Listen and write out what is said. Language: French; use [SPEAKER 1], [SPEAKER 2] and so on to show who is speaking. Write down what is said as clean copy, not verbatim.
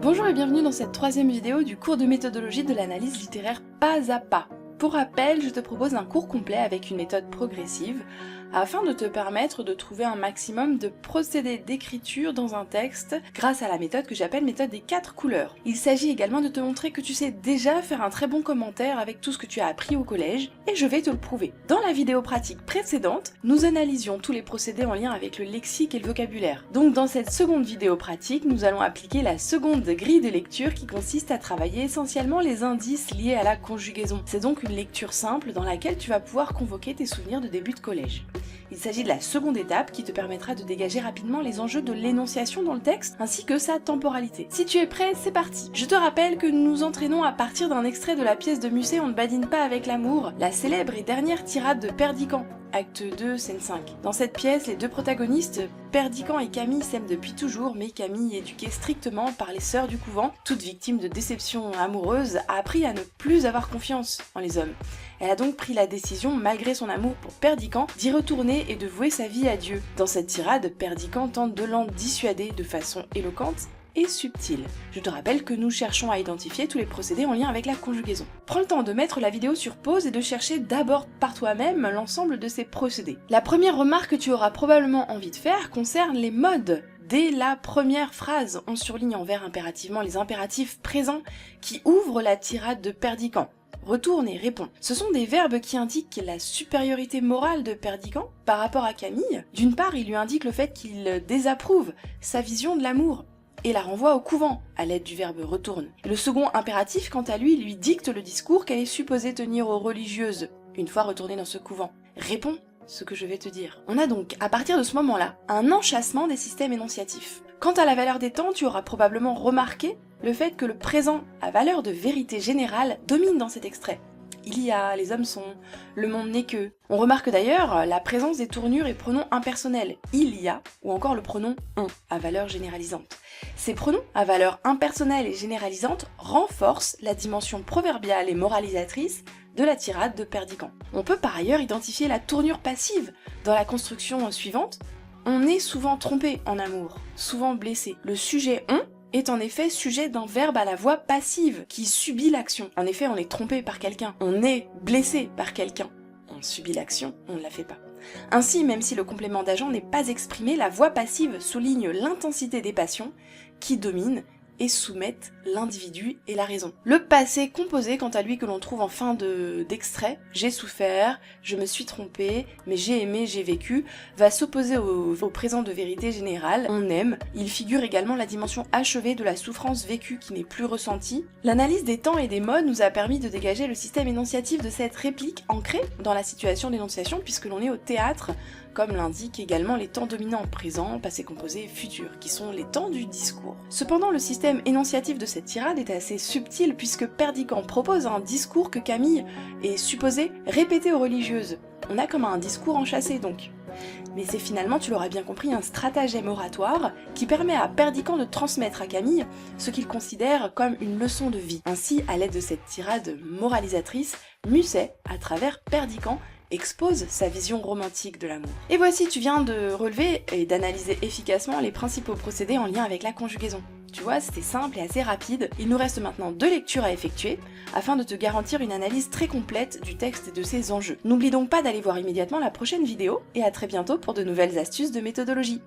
[SPEAKER 1] Bonjour et bienvenue dans cette troisième vidéo du cours de méthodologie de l'analyse littéraire pas à pas. Pour rappel, je te propose un cours complet avec une méthode progressive afin de te permettre de trouver un maximum de procédés d'écriture dans un texte grâce à la méthode que j'appelle méthode des 4 couleurs. Il s'agit également de te montrer que tu sais déjà faire un très bon commentaire avec tout ce que tu as appris au collège et je vais te le prouver. Dans la vidéo pratique précédente, nous analysions tous les procédés en lien avec le lexique et le vocabulaire. Donc dans cette seconde vidéo pratique, nous allons appliquer la seconde grille de lecture qui consiste à travailler essentiellement les indices liés à la conjugaison. C'est donc une lecture simple dans laquelle tu vas pouvoir convoquer tes souvenirs de début de collège. Il s'agit de la seconde étape qui te permettra de dégager rapidement les enjeux de l'énonciation dans le texte ainsi que sa temporalité. Si tu es prêt, c'est parti. Je te rappelle que nous nous entraînons à partir d'un extrait de la pièce de Musset On ne badine pas avec l'amour, la célèbre et dernière tirade de Perdiccas. Acte 2, scène 5. Dans cette pièce, les deux protagonistes, Perdiccas et Camille, s'aiment depuis toujours, mais Camille, éduquée strictement par les sœurs du couvent, toute victime de déception amoureuse, a appris à ne plus avoir confiance en les hommes. Elle a donc pris la décision, malgré son amour pour Perdiccas, d'y retourner et de vouer sa vie à Dieu. Dans cette tirade, Perdiccas tente de l'en dissuader de façon éloquente et subtile. Je te rappelle que nous cherchons à identifier tous les procédés en lien avec la conjugaison. Prends le temps de mettre la vidéo sur pause et de chercher d'abord par toi-même l'ensemble de ces procédés. La première remarque que tu auras probablement envie de faire concerne les modes. Dès la première phrase, on surligne en vert impérativement les impératifs présents qui ouvrent la tirade de Perdiccas. Retourne et réponds. Ce sont des verbes qui indiquent la supériorité morale de Perdiccas par rapport à Camille. D'une part, il lui indique le fait qu'il désapprouve sa vision de l'amour et la renvoie au couvent, à l'aide du verbe retourne. Le second impératif, quant à lui, lui dicte le discours qu'elle est supposée tenir aux religieuses, une fois retournée dans ce couvent. Réponds ce que je vais te dire. On a donc, à partir de ce moment-là, un enchâssement des systèmes énonciatifs. Quant à la valeur des temps, tu auras probablement remarqué le fait que le présent à valeur de vérité générale domine dans cet extrait. Il y a, les hommes sont, le monde n'est que. On remarque d'ailleurs la présence des tournures et pronoms impersonnels, il y a, ou encore le pronom on, à valeur généralisante. Ces pronoms, à valeur impersonnelle et généralisante, renforcent la dimension proverbiale et moralisatrice de la tirade de Perdiccas. On peut par ailleurs identifier la tournure passive dans la construction suivante. On est souvent trompé en amour, souvent blessé. Le sujet on est en effet sujet d'un verbe à la voix passive qui subit l'action. En effet, on est trompé par quelqu'un, on est blessé par quelqu'un. On subit l'action, on ne la fait pas. Ainsi, même si le complément d'agent n'est pas exprimé, la voix passive souligne l'intensité des passions qui dominent et soumettent l'individu et la raison. Le passé composé, quant à lui, que l'on trouve en fin d'extrait, j'ai souffert, je me suis trompé, mais j'ai aimé, j'ai vécu, va s'opposer au présent de vérité générale, on aime. Il figure également la dimension achevée de la souffrance vécue qui n'est plus ressentie. L'analyse des temps et des modes nous a permis de dégager le système énonciatif de cette réplique ancrée dans la situation d'énonciation puisque l'on est au théâtre, comme l'indiquent également les temps dominants présent, passé composé et futur, qui sont les temps du discours. Cependant, le système énonciatif de cette tirade est assez subtil puisque Perdiccas propose un discours que Camille est supposée répéter aux religieuses. On a comme un discours enchâssé donc. Mais c'est finalement, tu l'auras bien compris, un stratagème oratoire qui permet à Perdiccas de transmettre à Camille ce qu'il considère comme une leçon de vie. Ainsi, à l'aide de cette tirade moralisatrice, Musset, à travers Perdiccas, expose sa vision romantique de l'amour. Et voici, tu viens de relever et d'analyser efficacement les principaux procédés en lien avec la conjugaison. Tu vois, c'était simple et assez rapide. Il nous reste maintenant 2 lectures à effectuer afin de te garantir une analyse très complète du texte et de ses enjeux. N'oublie donc pas d'aller voir immédiatement la prochaine vidéo et à très bientôt pour de nouvelles astuces de méthodologie.